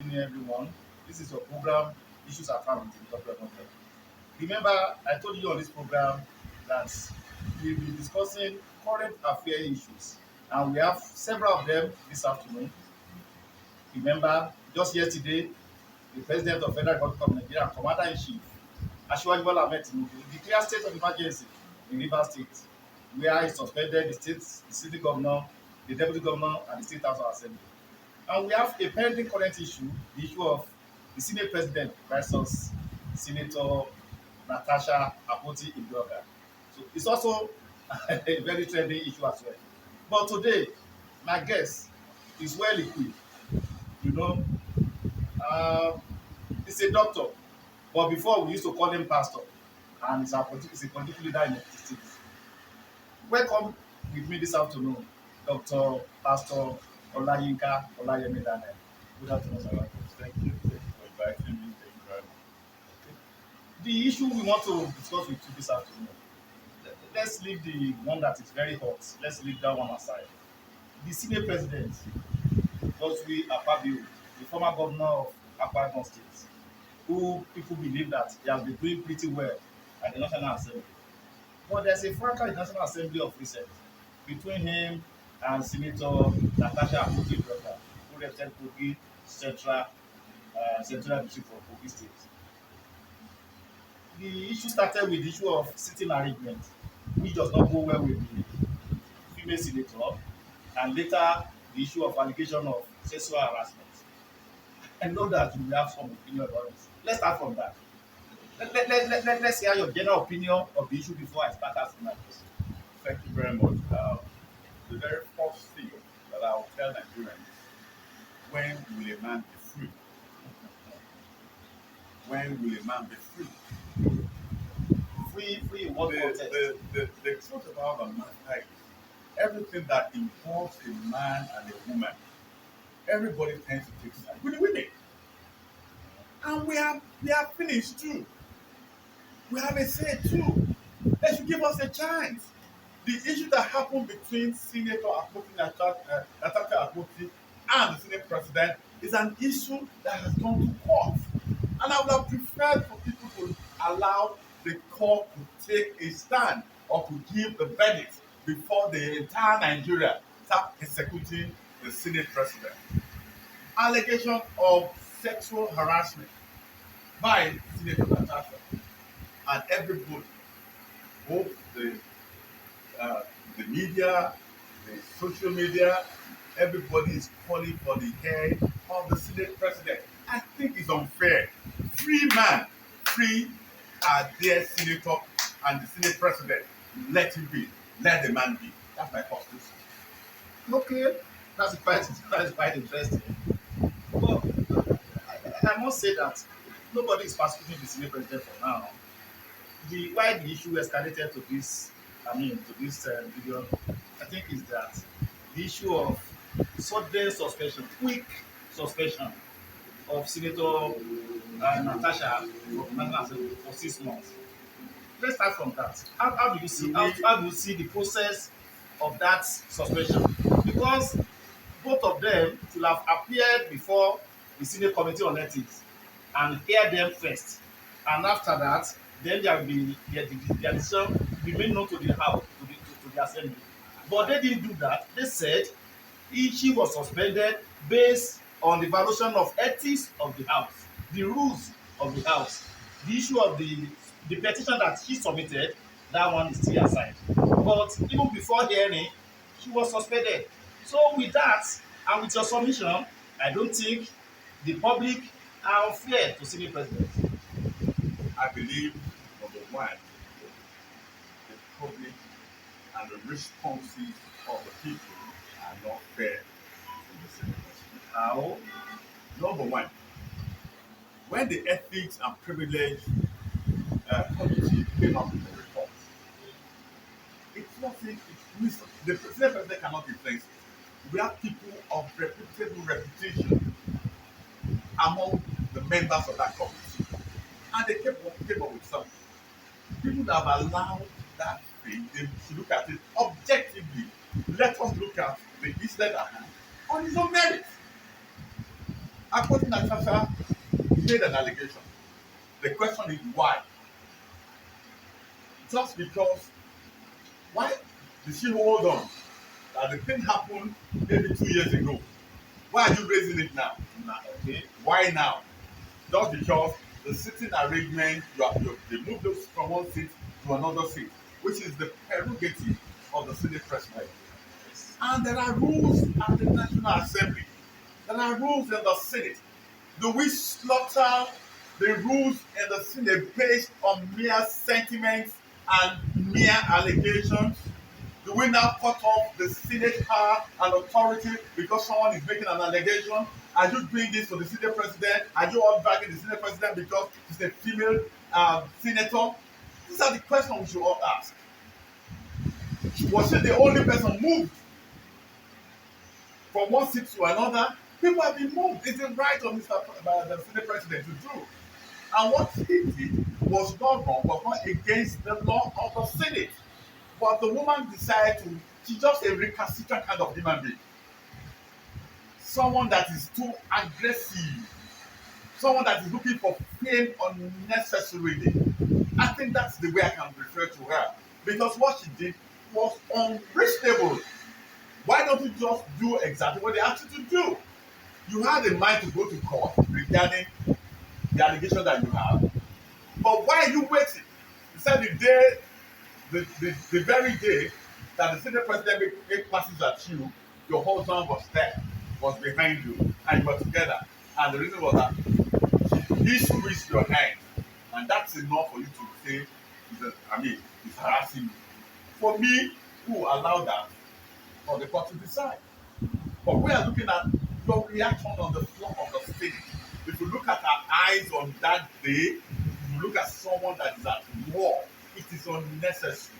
evening, everyone. This is your program, Issues at Hand with Dr. Content. Remember, I told you on this program that we'll be discussing current affair issues, and we have several of them this afternoon. Remember, just yesterday, the President of Federal Republic of Nigeria, Commander-in-Chief, Asiwaju Bola Ahmed Tinubu, declared state of emergency in Rivers State, where he suspended the city governor, the deputy governor, and the state house of assembly. And we have a pending current issue, the issue of the Senate President versus Senator NATASHA AKPOTI in Georgia. So it's also a very trending issue as well. But today, my guest is well equipped. You know, uh, he's a doctor, but before we used to call him pastor, and he's a political leader in the state. Welcome with me this afternoon, Dr. Pastor Olayinka Olayemi Daniel. Good afternoon, sir. Thank you. Thank you for inviting me. Thank you very much. The issue we want to discuss with you this afternoon, let's leave the one that is very hot. Let's leave that one aside. The Senate President, GODSWILL AKPABIO, the former governor of AKPA State, who people believe that he has been doing pretty well at the National Assembly. But there's a fracas in the National Assembly of recent between him and Senator NATASHA AKPOTI, who represents Kogi Central District of Kogi State. The issue started with the issue of sitting arrangement, which does not go well with the female senator, and later the issue of allegation of sexual harassment. I know that you have some opinion about this. Let's start from that. Let's hear your general opinion of the issue before I start asking my question. Thank you very much. The very first thing that I'll tell Nigerians: when will a man be free? When will a man be free? Free in what context? The truth about the matter is everything that involves a man and a woman, everybody tends to take sides with the women. And we are finished too. We have a say too. They should give us a chance. The issue that happened between Senator Natasha AKPOTI and the Senate President is an issue that has gone to court. And I would have preferred for people to allow the court to take a stand or to give the verdict before the entire Nigeria start executing the Senate President. Allegation of sexual harassment by Senator Natasha, and everybody, both the media, the social media, everybody is calling for the head of the Senate President. I think it's unfair. Free man, free their senator and the Senate President. Let him be. Let the man be. That's my constitution. Okay, that's quite interesting. But I must say that nobody is persecuting the Senate President for now. Why the issue escalated to this video, I think is that the issue of sudden suspension, quick suspension of Senator Natasha from National Assembly for 6 months. Let's start from that. How do you see the process of that suspension? Because both of them should have appeared before the Senate Committee on Ethics and hear them first, and after that, then there will be their decision be made known to the House, to the Assembly. But they didn't do that. They said she was suspended based on the violation of ethics of the House, the rules of the House. The issue of the petition that she submitted, that one is still aside. But even before hearing, she was suspended. So with that, and with your submission, I don't think the public are unfair to Senate President. I believe, number one, the public and the responses of the people are not fair to the Senate President. How? Number one, when the Ethics and Privilege Committee came up with the report, it wasn't the Senate President cannot influence it. We have people of reputable reputation among the members of that committee, and they came up with something. People that have allowed that thing, they should look at it objectively. Let us look at the incident at hand on its own merit. AKPOTI NATASHA made an allegation. The question is why? Just because, why did she hold on that the thing happened maybe 2 years ago? Why are you raising it now? Now, okay. Why now? Just because the sitting arrangement, they moved us from one seat to another seat, which is the prerogative of the Senate President. Yes. And there are rules at the National Assembly. There are rules in the Senate. Do we slaughter the rules in the Senate based on mere sentiments and mere allegations? Do we now cut off the Senate power and authority because someone is making an allegation? Are you doing this for the Senate President? Are you all dragging the Senate President because she's a female senator? These are the questions we should all ask. Was she the only person moved from one seat to another? People have been moved. It's the right of the Senate President to do. And what he did was not wrong, was not against the law of the Senate. But the woman decided to, she's just a recalcitrant kind of human being. Someone that is too aggressive. Someone that is looking for fame unnecessarily. I think that's the way I can refer to her. Because what she did was unreasonable. Why don't you just do exactly what they asked you to do? You had a mind to go to court regarding the allegation that you have. But why are you waiting? You said the very day that the Senate President make passes at you, your husband was there, was behind you, and you were together. And the reason was that he squeezed your hand. And that's enough for you to say, he's harassing you. For me, who allowed that for the court to decide? But we are looking at your reaction on the floor of the stage. If you look at our eyes on that day, you look at someone that is at war, it is unnecessary.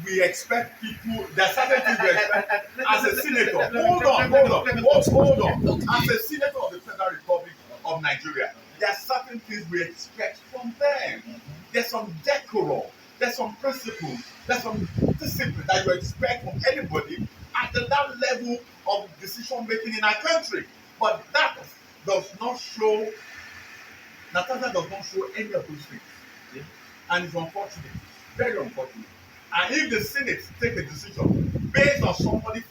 We expect people, there are certain things we expect as a senator. Hold on. As a senator of the Federal Republic of Nigeria, there are certain things we expect from them. There's some decorum, there's some principles, there's some discipline that you expect from anybody at that level of decision making in our country. But that does not show, NATASHA does not show any of those things. Okay? And it's unfortunate, very unfortunate. And if the Senate take a decision based on somebody